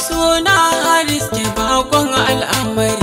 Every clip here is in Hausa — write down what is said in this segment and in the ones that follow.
suna Haris ke bakon al'amari.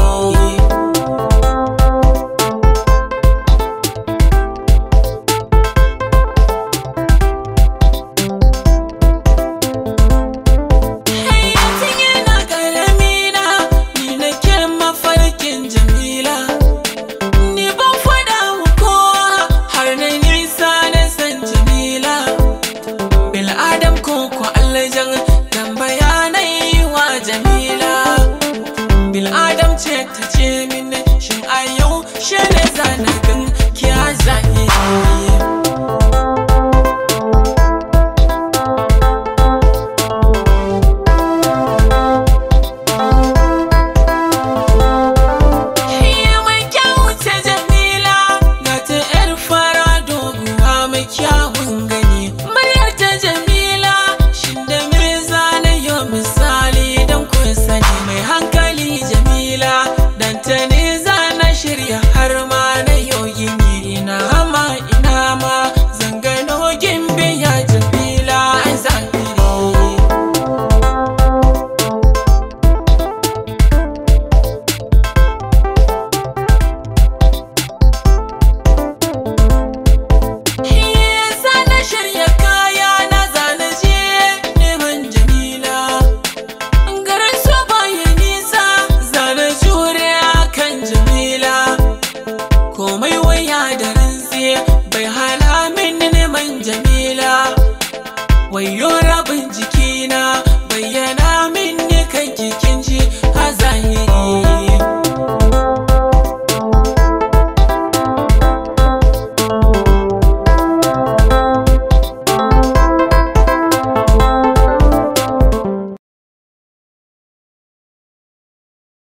Tambaya na yi wa Jamila, Bil'adam ce ta ce min shin a yau shi ne zanagan kya zahiri. Mai kyau ce Jamila, ga ta 'yar fara doguwa mai kyawun gani. Muryar ta Jamila misali don kun sani mai hankali Jamila, dan ta ne za na shirya har ma na yoyi ina ma zangano gimbiya Jamila a zahiri. Zana shirya kaya na zana je neman Jamila, komai waya da rantsi bai hala min neman Jamila. Wayo